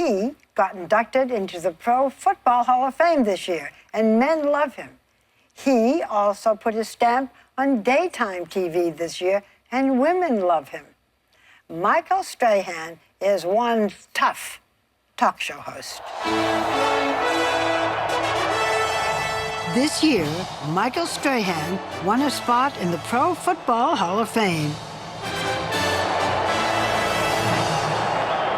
He got inducted into the Pro Football Hall of Fame this year, and men love him. He also put his stamp on daytime TV this year, and women love him. Michael Strahan is one tough talk show host. This year, Michael Strahan won a spot in the Pro Football Hall of Fame.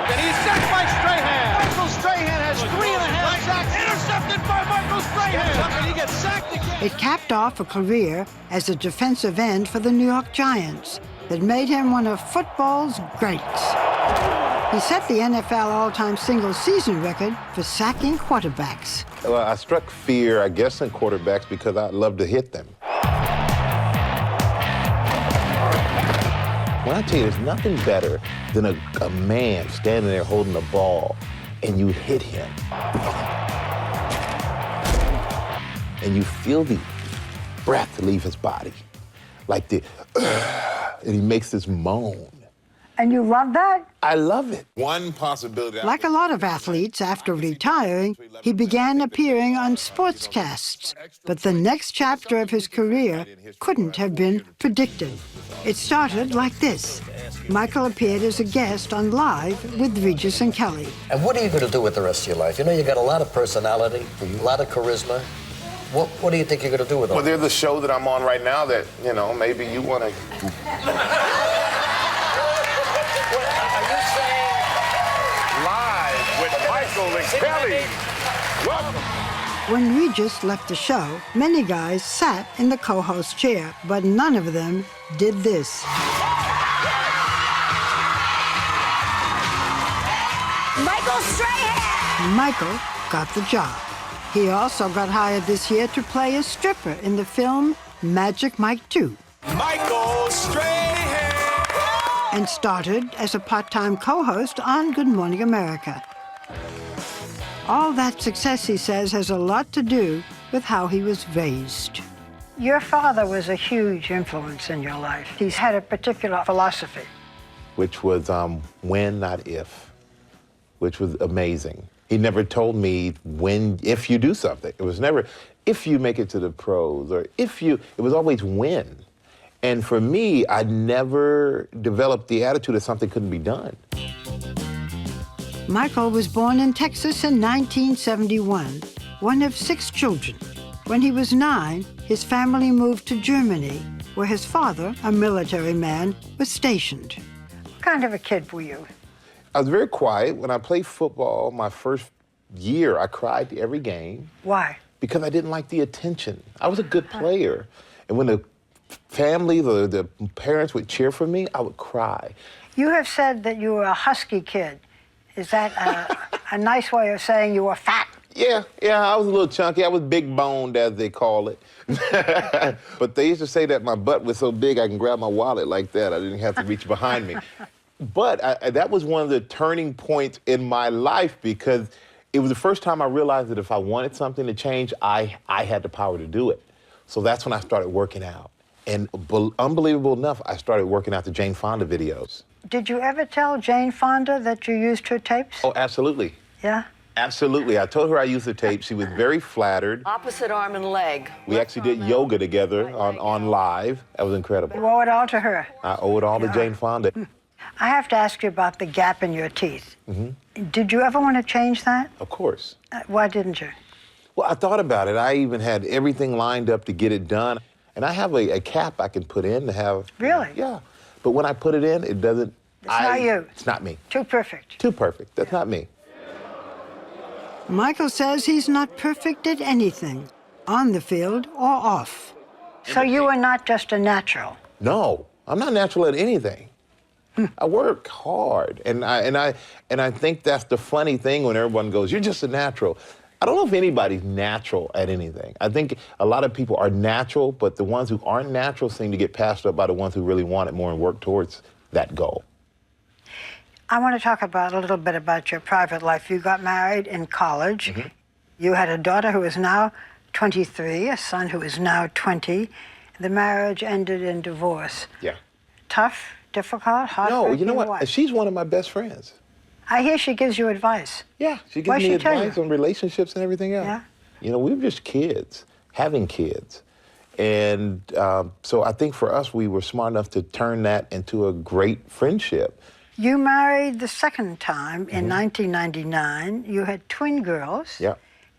And he's sacked by Strahan. Michael Strahan has 3.5 sacks. Intercepted by Michael Strahan. And he gets sacked again. It capped off a career as a defensive end for the New York Giants that made him one of football's greats. He set the NFL all-time single-season record for sacking quarterbacks. Well, I struck fear, I guess, in quarterbacks because I love to hit them. When I tell you, there's nothing better than a man standing there holding the ball and you hit him. And you feel the breath leave his body, like and he makes this moan. And you love that? I love it. One possibility. Like a lot of athletes, after retiring, he began appearing on sportscasts. But the next chapter of his career couldn't have been predicted. It started like this. Michael appeared as a guest on Live with Regis and Kelly. And what are you going to do with the rest of your life? You know, you got a lot of personality, a lot of charisma. What do you think you're going to do with them? Well, they're the show that I'm on right now that, you know, maybe you want to... Live with Michael and Kelly. Welcome. When Regis left the show, many guys sat in the co-host chair, but none of them did this. Michael Strahan! Michael got the job. He also got hired this year to play a stripper in the film Magic Mike 2. Michael Strahan! And started as a part-time co-host on Good Morning America. All that success, he says, has a lot to do with how he was raised. Your father was a huge influence in your life. He's had a particular philosophy. Which was when, not if, which was amazing. He never told me if you do something. It was never, if you make it to the pros, or it was always when. And for me, I never developed the attitude that something couldn't be done. Michael was born in Texas in 1971, one of 6 children. When he was 9, his family moved to Germany, where his father, a military man, was stationed. What kind of a kid were you? I was very quiet. When I played football, my first year, I cried to every game. Why? Because I didn't like the attention. I was a good player. And when the family, the parents would cheer for me, I would cry. You have said that you were a husky kid. Is that a nice way of saying you were fat? Yeah, I was a little chunky. I was big boned, as they call it. But they used to say that my butt was so big I can grab my wallet like that. I didn't have to reach behind me. But that was one of the turning points in my life, because it was the first time I realized that if I wanted something to change, I had the power to do it. So that's when I started working out. And unbelievable enough, I started working out the Jane Fonda videos. Did you ever tell Jane Fonda that you used her tapes? Oh, absolutely. Yeah? Absolutely. I told her I used the tape. She was very flattered. Opposite arm and leg. We actually did yoga together on Live. That was incredible. You owe it all to her. I owe it all to Jane Fonda. I have to ask you about the gap in your teeth. Did you ever want to change that? Of course. Why didn't you? Well, I thought about it. I even had everything lined up to get it done. And I have a cap I can put in to have... Really? Yeah. But when I put it in, it doesn't... It's not you. It's not me. Too perfect. Too perfect. That's not me. Michael says he's not perfect at anything, on the field or off. So you are not just a natural? No, I'm not natural at anything. I work hard, and I think that's the funny thing when everyone goes, "You're just a natural." I don't know if anybody's natural at anything. I think a lot of people are natural, but the ones who aren't natural seem to get passed up by the ones who really want it more and work towards that goal. I want to talk a little bit about your private life. You got married in college. You had a daughter who is now 23, a son who is now 20. The marriage ended in divorce. Yeah. Tough, difficult, hard? No, you know what? She's one of my best friends. I hear she gives you advice. Yeah, she gives What'd me she tell advice you? on relationships and everything else. Yeah. You know, we were just kids, having kids. And so I think for us, we were smart enough to turn that into a great friendship. You married the second time in 1999. You had twin girls. Yeah.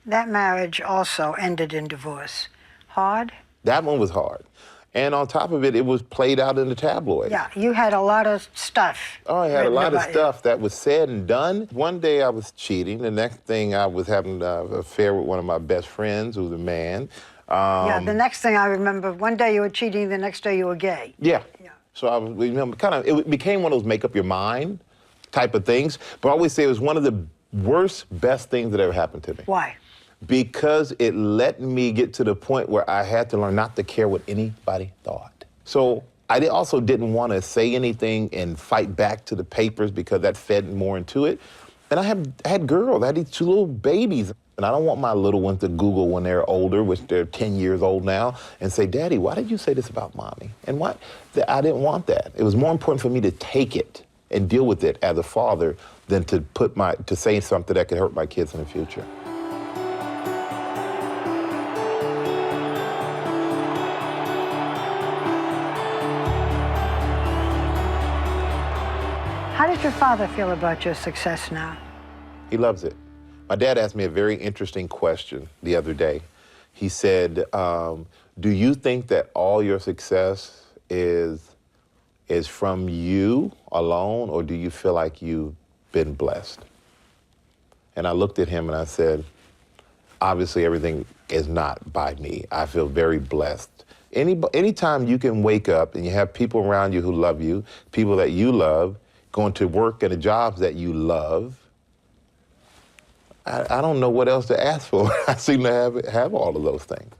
That marriage also ended in divorce. Hard? That one was hard. And on top of it, it was played out in the tabloids. Yeah, you had a lot of stuff. Oh, I had a written lot of about you. stuff that was said and done. One day I was cheating. The next thing I was having an affair with one of my best friends, who was a man. Yeah, the next thing I remember, one day you were cheating, the next day you were gay. Yeah. Yeah. So I was, you know, it became one of those make up your mind type of things. But I always say it was one of the worst, best things that ever happened to me. Why? Because it let me get to the point where I had to learn not to care what anybody thought. So I also didn't want to say anything and fight back to the papers because that fed more into it. And I had girls, I had these two little babies. And I don't want my little ones to Google when they're older, which they're 10 years old now, and say, Daddy, why did you say this about Mommy? And what? I didn't want that. It was more important for me to take it and deal with it as a father than to say something that could hurt my kids in the future. How did your father feel about your success now? He loves it. My dad asked me a very interesting question the other day. He said, do you think that all your success is from you alone, or do you feel like you've been blessed? And I looked at him and I said, obviously everything is not by me. I feel very blessed. Anytime you can wake up and you have people around you who love you, people that you love, going to work at the jobs that you love, I don't know what else to ask for. I seem to have all of those things.